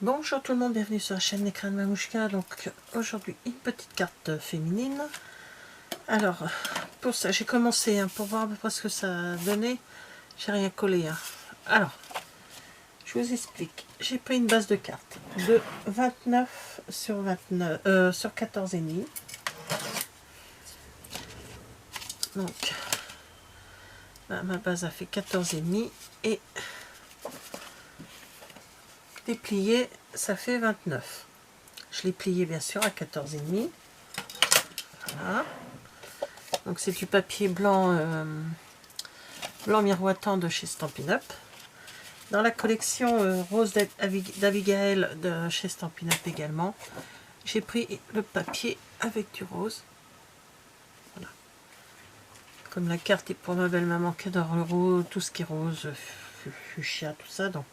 Bonjour tout le monde, bienvenue sur la chaîne L'écran de Mamouchka. Donc aujourd'hui une petite carte féminine. Alors pour ça j'ai commencé pour voir à peu près ce que ça donnait. J'ai rien collé. Alors je vous explique. J'ai pris une base de cartes de 29 sur 29 sur 14 et demi. Donc là, ma base a fait 14 et demi et déplié ça fait 29. Je l'ai plié bien sûr à 14 et demi. Voilà. Donc c'est du papier blanc, blanc miroitant de chez Stampin' Up. Dans la collection Rose d'Abigail de chez Stampin' Up également, j'ai pris le papier avec du rose. Voilà. Comme la carte est pour ma belle maman qui adore le rose, tout ce qui est rose, fuchsia, tout ça, donc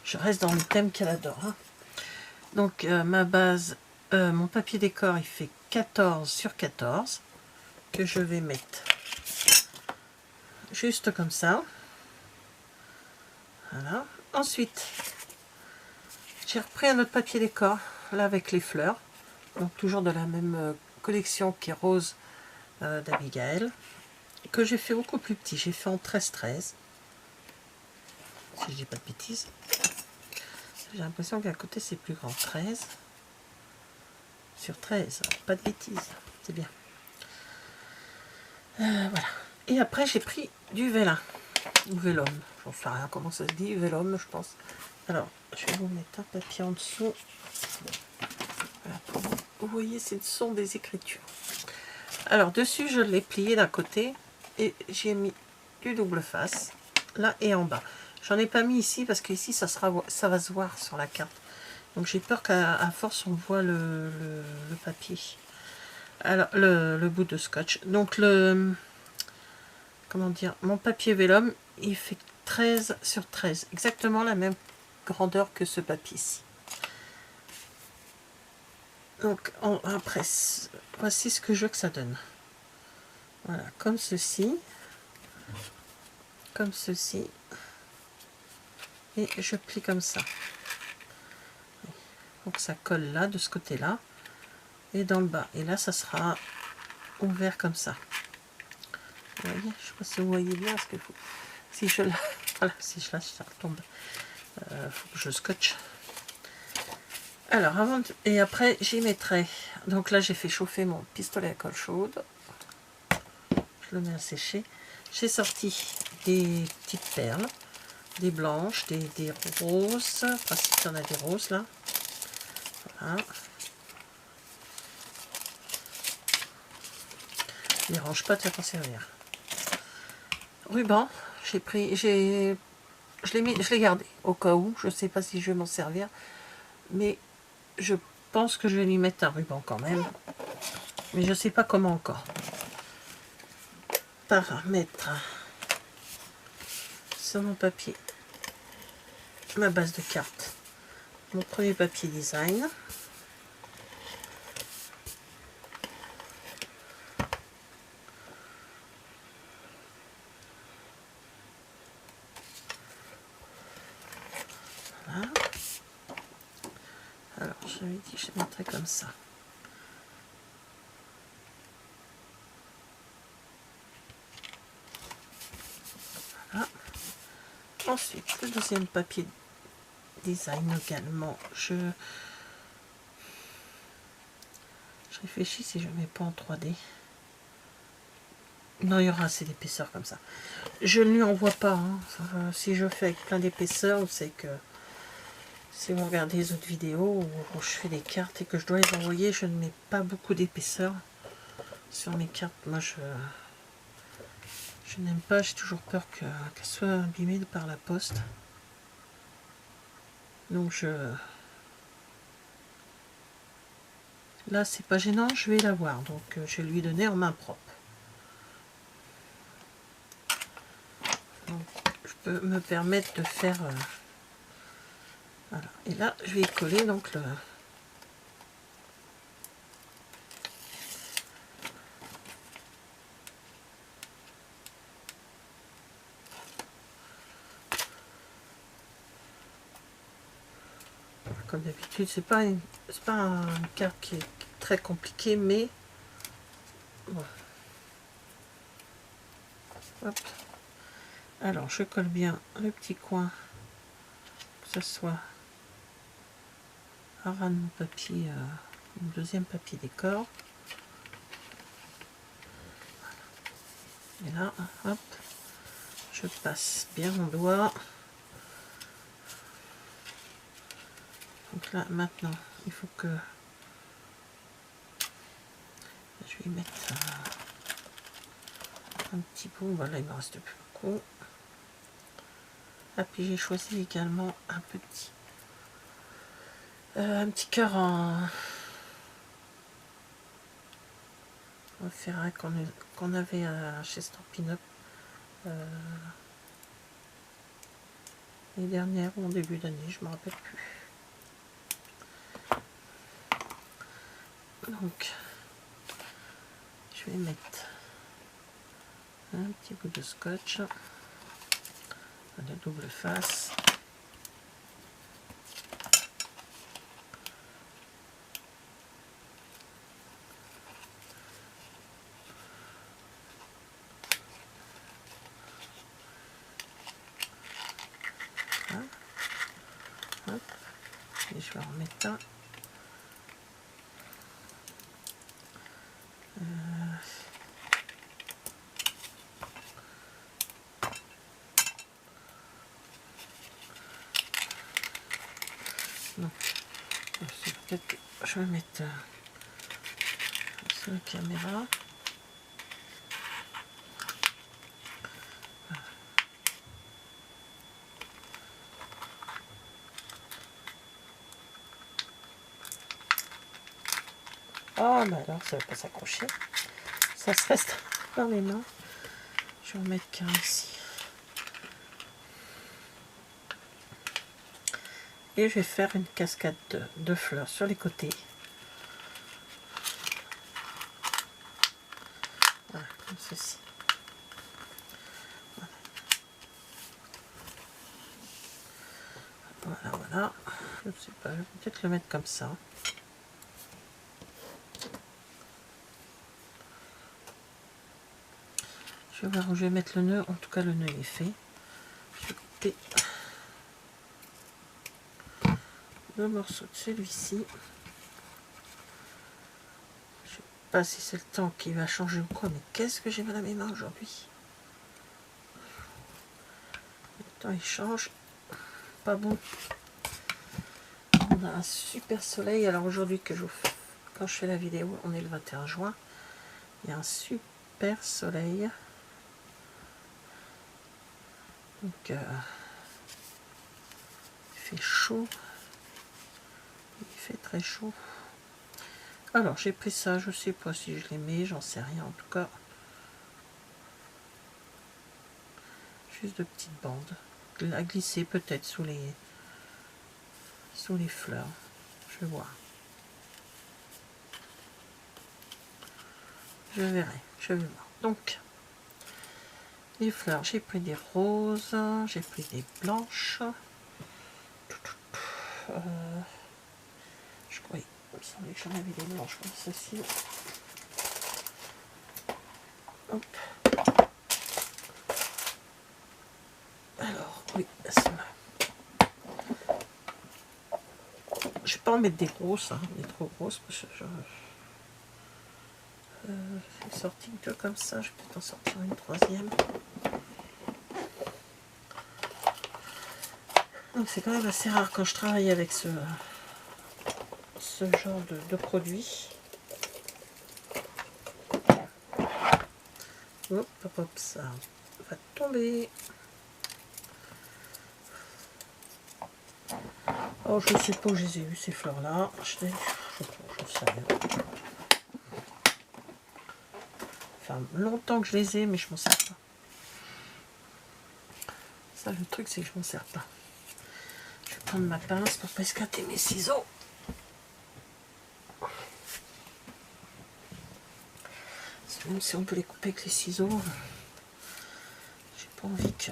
je reste dans le thème qu'elle adore. Donc ma base, mon papier décor, il fait 14 sur 14 que je vais mettre juste comme ça. Voilà. Ensuite, j'ai repris un autre papier décor, là avec les fleurs, donc toujours de la même collection qui est Rose d'Abigail, que j'ai fait beaucoup plus petit. J'ai fait en 13-13, si je dis pas de bêtises. J'ai l'impression qu'à côté c'est plus grand. 13 sur 13, pas de bêtises, c'est bien. Voilà. Et après j'ai pris du vélin, ou vélum, j'en sais rien comment ça se dit, vélum je pense. Alors, je vais vous mettre un papier en dessous. Voilà, vous voyez, ce sont des écritures. Alors, dessus, je l'ai plié d'un côté et j'ai mis du double face, là et en bas. J'en ai pas mis ici parce qu'ici, ça va se voir sur la carte. Donc, j'ai peur qu'à force, on voit le papier. Alors, le bout de scotch. Donc, comment dire, mon papier vélum, il fait 13 sur 13. Exactement la même grandeur que ce papier-ci. Donc après, voici ce que je veux que ça donne. Voilà, comme ceci. Comme ceci. Et je plie comme ça. Donc ça colle là, de ce côté-là. Et dans le bas. Et là, ça sera ouvert comme ça. Vous voyez, je ne sais pas si vous voyez bien. Parce que si je la... Voilà, si je lâche, ça retombe. Faut que je scotche. Alors, et après, j'y mettrai. Donc là, j'ai fait chauffer mon pistolet à colle chaude. Je le mets à sécher. J'ai sorti des petites perles, des blanches, des roses. Enfin, si on a des roses là. Voilà. Ne range pas, tu vas t'en servir. Ruban, j'ai pris, je l'ai gardé au cas où. Je ne sais pas si je vais m'en servir, mais je pense que je vais lui mettre un ruban quand même. Mais je ne sais pas comment encore. Mettre sur mon papier ma base de cartes, mon premier papier design. Voilà. Alors j'avais dit que je mettrais comme ça. Voilà. Ensuite le deuxième papier design également, je réfléchis si je ne mets pas en 3D. Non, il y aura assez d'épaisseur comme ça. Je ne lui envoie pas. Si je fais avec plein d'épaisseur, c'est que si vous regardez les autres vidéos où je fais des cartes et que je dois les envoyer, je ne mets pas beaucoup d'épaisseur sur mes cartes. Moi, je n'aime pas. J'ai toujours peur qu'elles soient abîmées par la poste. Donc là, c'est pas gênant, je vais l'avoir. Donc je vais lui donner en main propre. Donc, je peux me permettre de faire... voilà. Et là, je vais y coller donc le... comme d'habitude. C'est pas une carte qui est très compliquée, mais bon. Hop. Alors je colle bien le petit coin, que ce soit à ras de mon papier, mon deuxième papier décor. Et là, hop, je passe bien mon doigt. Donc là, maintenant, il faut que je vais mettre un petit bout. Voilà, il me reste plus beaucoup. Ah, puis j'ai choisi également un petit cœur en ferraille qu'on avait chez Stampin' Up l'année dernière ou en début d'année, je me rappelle plus. Donc, je vais mettre un petit bout de scotch à la double face. Voilà. Hop. Et je vais en remettre un. Donc, peut-être que je vais mettre sur la caméra. Oh, bah alors, ça va pas s'accrocher. Ça se reste dans les mains. Je vais en mettre qu'un ici. Et je vais faire une cascade de fleurs sur les côtés. Voilà, comme ceci. Voilà, voilà. Je ne sais pas, je vais peut-être le mettre comme ça. Je vais voir où je vais mettre le nœud. En tout cas, le nœud est fait. Je vais couper le morceau de celui-ci. Je ne sais pas si c'est le temps qui va changer ou quoi, mais qu'est-ce que j'ai mal à mes mains aujourd'hui. Le temps il change. Pas bon. On a un super soleil. Alors aujourd'hui, quand je fais la vidéo, on est le 21 juin. Il y a un super soleil. Donc, il fait chaud. Il fait très chaud. Alors, j'ai pris ça. Je sais pas si je les mets. J'en sais rien. En tout cas, juste de petites bandes. À glisser peut-être sous les fleurs. Je vais voir. Je verrai. Je vais voir. Donc, les fleurs, j'ai pris des roses, j'ai pris des blanches. Je crois, il me semblait que j'en avais des blanches comme ceci. Hop. Alors, oui, celle-là. Je vais pas en mettre des grosses, des trop grosses, parce que j'ai sorti deux comme ça, je vais peut-être en sortir une troisième. Donc c'est quand même assez rare quand je travaille avec ce genre de produit. Hop, hop, hop, ça va tomber. Oh, je ne sais pas où je les ai eues, ces fleurs-là. Je sais rien. Enfin, longtemps que je les ai, mais je m'en sers pas. Ça, le truc, c'est que je m'en sers pas. Je vais prendre ma pince pour pas escater mes ciseaux. Même si on peut les couper avec les ciseaux, j'ai pas envie que...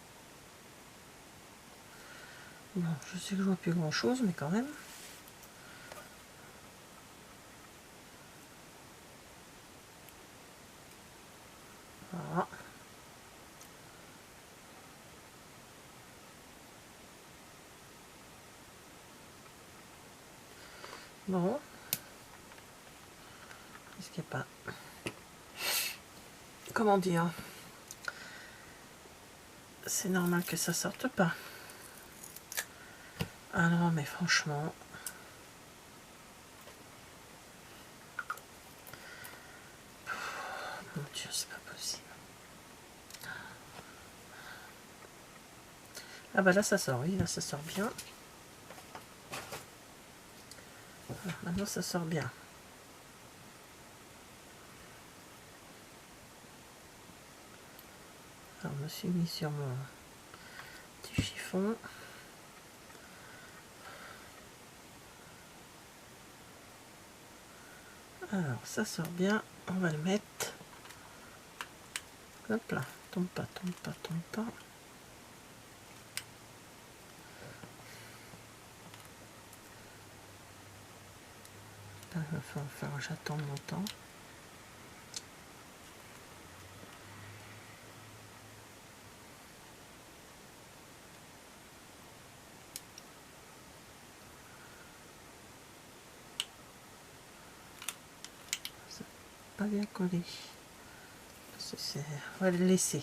Bon, je sais que je vois plus grand chose, mais quand même. Voilà. Bon. Est-ce qu'il n'y a pas... Comment dire? C'est normal que ça sorte pas. Ah non, mais franchement... Mon Dieu, c'est pas possible. Ah bah là, ça sort, oui, là, ça sort bien. Voilà, maintenant, ça sort bien. Alors, je me suis mis sur mon petit chiffon. Alors, ça sort bien. On va le mettre. Hop là, tombe pas, tombe pas, tombe pas. Là, il va falloir que j'attende longtemps. Ça n'a pas bien collé. On va le laisser.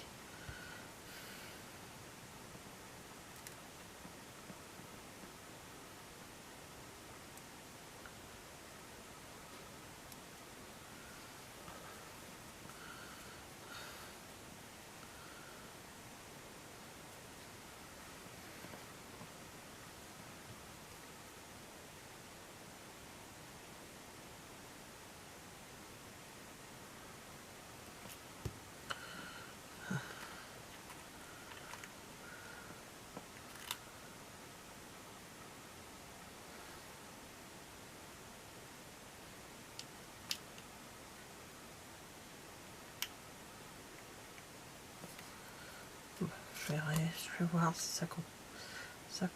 Je vais voir si ça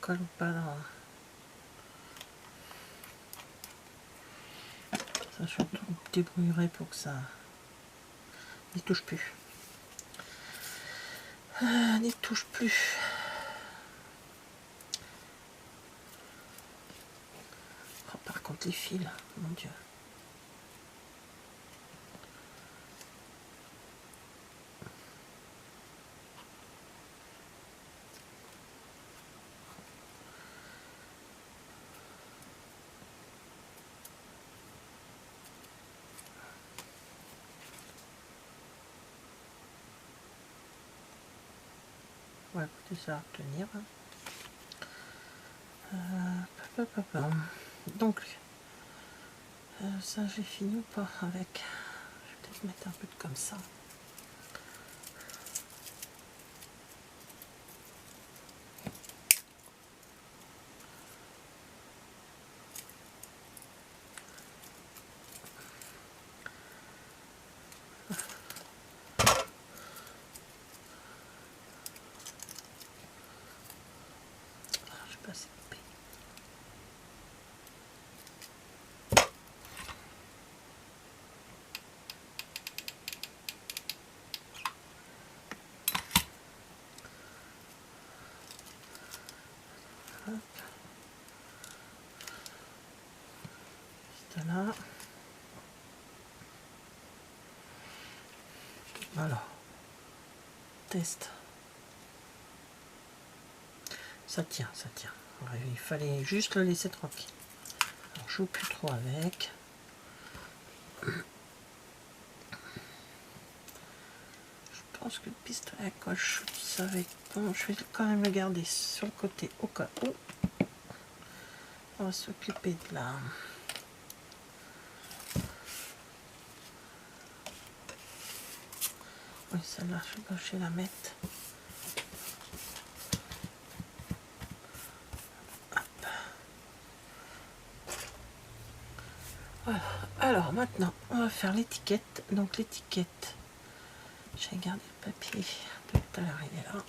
colle ou pas dans... Ça, je me débrouillerai pour que ça n'y touche plus. N'y touche plus. Oh, par contre, les fils, mon Dieu. Ouais, écoutez, ça va retenir. Donc, ça j'ai fini ou pas avec? Je vais peut-être mettre un peu de comme ça. Je sais pas si coupé. Hop. C'est là. Alors, test. Ça tient, ça tient. Ouais, il fallait juste le laisser tranquille. Alors, je joue plus trop avec. Je pense que le pistolet à coche, ça va être bon. Je vais quand même le garder sur le côté au cas où. On va s'occuper de la... Oui, celle-là, je vais la mettre. Hop. Voilà. Alors maintenant, on va faire l'étiquette. Donc l'étiquette, j'ai gardé le papier de tout à l'heure, il est là.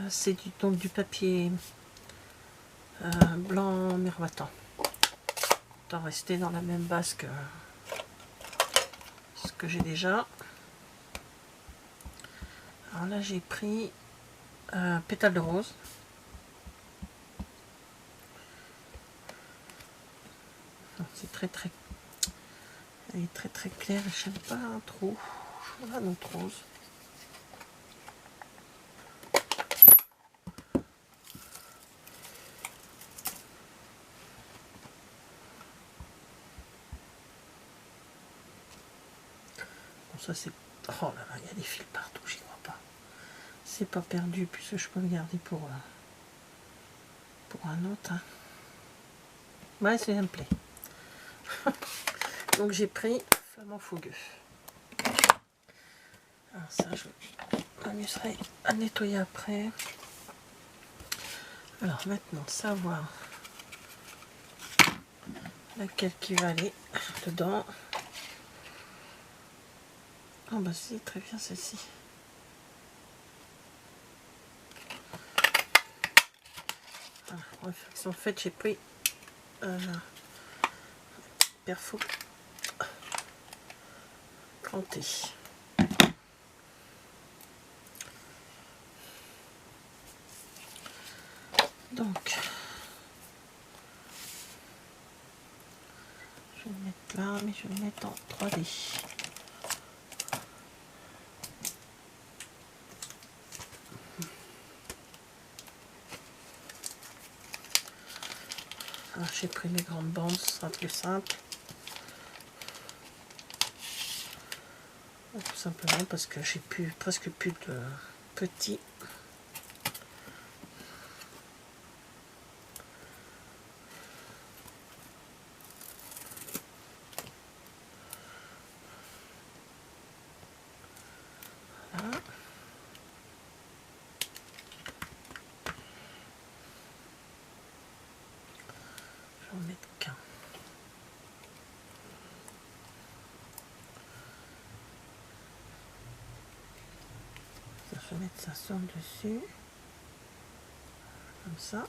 c'est donc du papier blanc miroitant. Autant rester dans la même base que ce que j'ai déjà. Alors là j'ai pris pétale de rose. C'est très elle est très claire, je n'aime pas trop. Voilà notre rose. Bon, ça c'est... Oh là là, il y a des fils partout, j'y crois pas. C'est pas perdu puisque je peux le garder pour un autre. Hein. Ouais, ça me plaît. Donc j'ai pris flamand fougueux. Alors ça, je m'amuserai à nettoyer après. Alors maintenant, savoir laquelle qui va aller dedans. Oh bah c'est très bien celle-ci. En fait, j'ai pris perfo planté. Donc, je vais le mettre là, mais je vais le mettre en 3D. Alors, j'ai pris mes grandes bandes, ce sera plus simple. Tout simplement parce que j'ai presque plus de petits. Voilà. Je vais en mettre qu'un. Je vais mettre ça sur le dessus. Comme ça.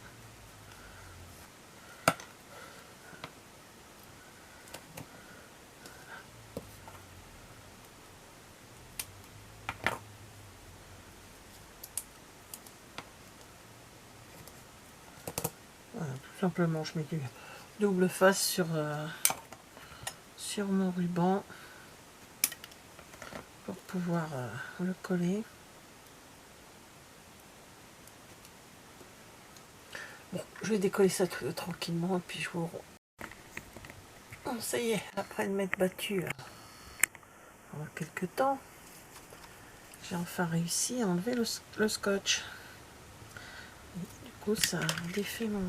Voilà, tout simplement, je mets du double face sur mon ruban pour pouvoir le coller. Bon, je vais décoller ça tranquillement et puis je vous... Bon, ça y est, après de m'être battue pendant quelques temps, j'ai enfin réussi à enlever le scotch. Et du coup, ça a défait mon...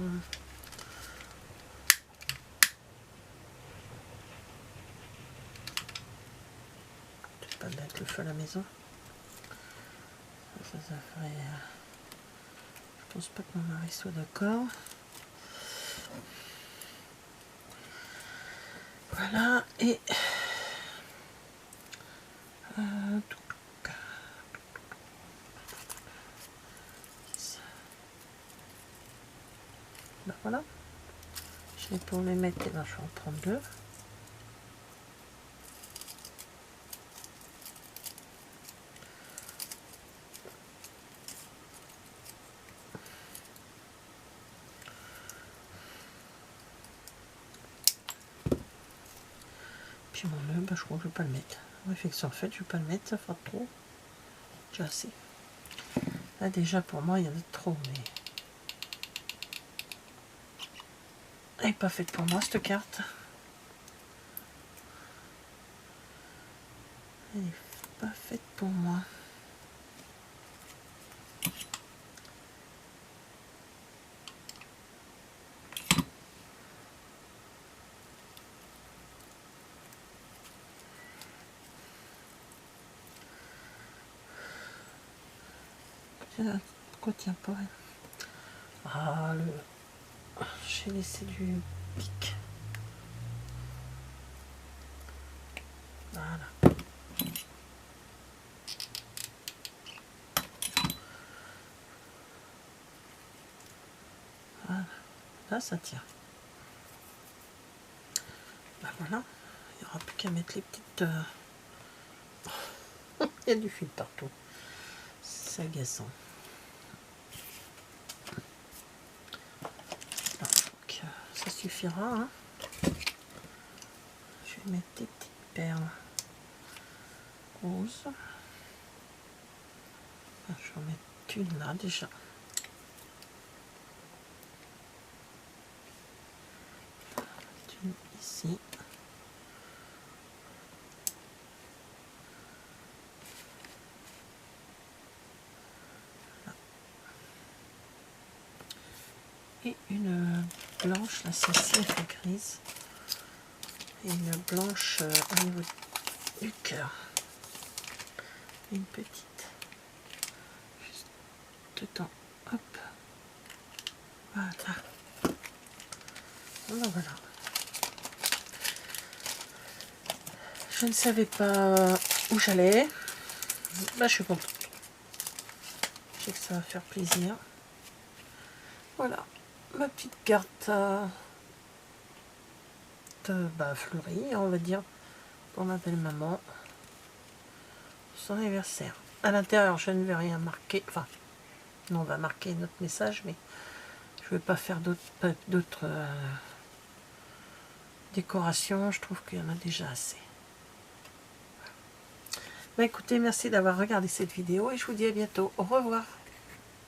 Je vais pas mettre le feu à la maison. Ça ferait... Je pense pas que mon mari soit d'accord. Voilà, et... Ben voilà. Je vais pour les mettre, ben, je vais en prendre deux. Puis mon nœud, ben, je crois que je vais pas le mettre. Réflexion en fait, je vais pas le mettre, ça fera trop. Déjà assez. Là déjà pour moi il y en a trop, mais elle n'est pas faite pour moi cette carte. Elle n'est pas faite pour moi. Pourquoi tient pas? Ah, j'ai laissé du pic. Voilà. Là, ça tient. Ben voilà, il n'y aura plus qu'à mettre les petites... Il y a du fil partout. C'est agaçant. Donc, ça suffira. Hein. Je vais mettre des petites perles roses. Je vais en mettre une là déjà. Une ici. Et une blanche, là celle-ci elle fait grise. Et une blanche au niveau du cœur. Une petite. Juste dedans. Hop. Voilà. Voilà. Je ne savais pas où j'allais. Là, je suis contente. Je sais que ça va faire plaisir. Voilà. Ma petite carte fleurie, on va dire, pour ma belle-maman. Son anniversaire. À l'intérieur, je ne vais rien marquer. Enfin, non, on va marquer notre message, mais je ne vais pas faire d'autres décorations. Je trouve qu'il y en a déjà assez. Bah, écoutez, merci d'avoir regardé cette vidéo et je vous dis à bientôt. Au revoir.